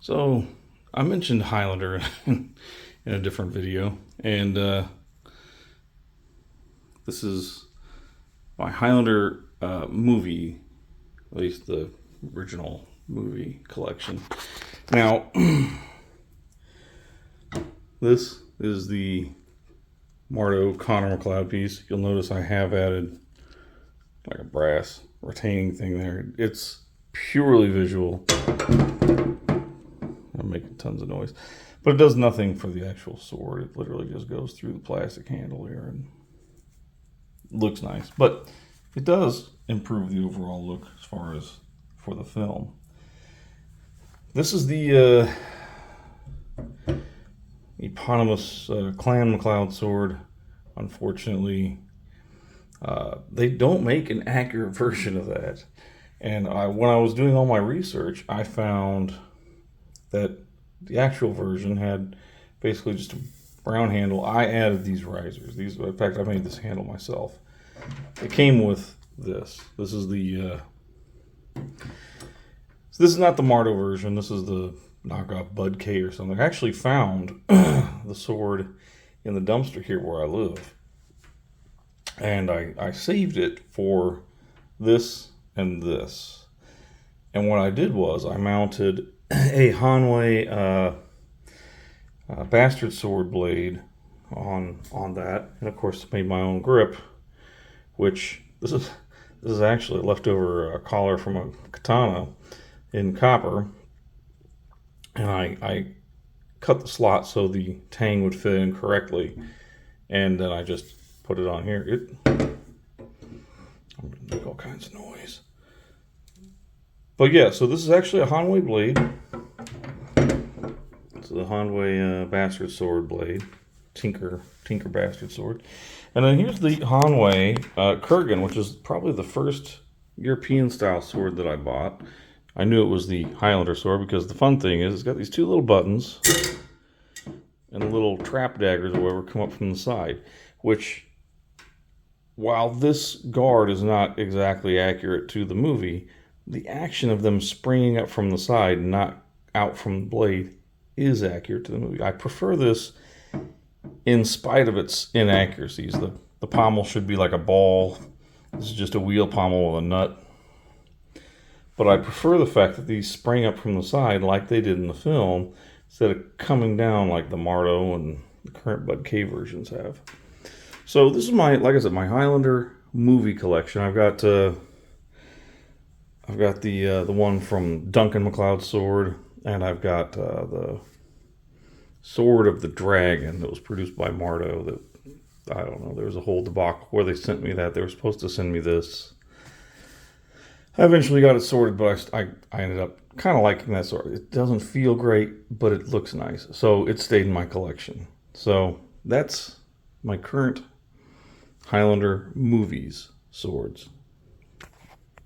So I mentioned Highlander in a different video, and this is my Highlander movie, at least the original movie collection. Now, this is the Marto Connor McLeod piece. You'll notice I have added like a brass retaining thing there. It's purely visual. I'm making tons of noise, but it does nothing for the actual sword. It literally just goes through the plastic handle here and looks nice, but it does improve the overall look as far as for the film. This is the eponymous Clan McLeod sword. Unfortunately, they don't make an accurate version of that. And when I was doing all my research, I found that the actual version had basically just a brown handle. I added these risers. In fact, I made this handle myself. It came with this. This is the. So this is not the Marto version. This is the knockoff BudK or something. I actually found the sword in the dumpster here where I live, and I saved it for this and this. And what I did was I mounted a Hanwei bastard sword blade on that, and of course made my own grip, which this is actually a leftover collar from a katana in copper, and I cut the slot so the tang would fit in correctly, and then I just put it on here. I'm gonna make all kinds of noise. But yeah, so this is actually a Hanwei blade. It's the Hanwei bastard sword blade, Tinker bastard sword. And then here's the Hanwei Kurgan, which is probably the first European style sword that I bought. I knew it was the Highlander sword because the fun thing is it's got these two little buttons and little trap daggers or whatever come up from the side, which, while this guard is not exactly accurate to the movie, the action of them springing up from the side, not out from the blade, is accurate to the movie. I prefer this in spite of its inaccuracies. The pommel should be like a ball. This is just a wheel pommel with a nut. But I prefer the fact that these spring up from the side like they did in the film, instead of coming down like the Marto and the current BudK versions have. So this is my, like I said, my Highlander movie collection. I've got the one from Duncan MacLeod's sword, and I've got the Sword of the Dragon that was produced by Marto. That, I don't know, there was a whole debacle where they sent me that. They were supposed to send me this. I eventually got it sorted, but I ended up kind of liking that sword. It doesn't feel great, but it looks nice, so it stayed in my collection. So that's my current Highlander movies swords.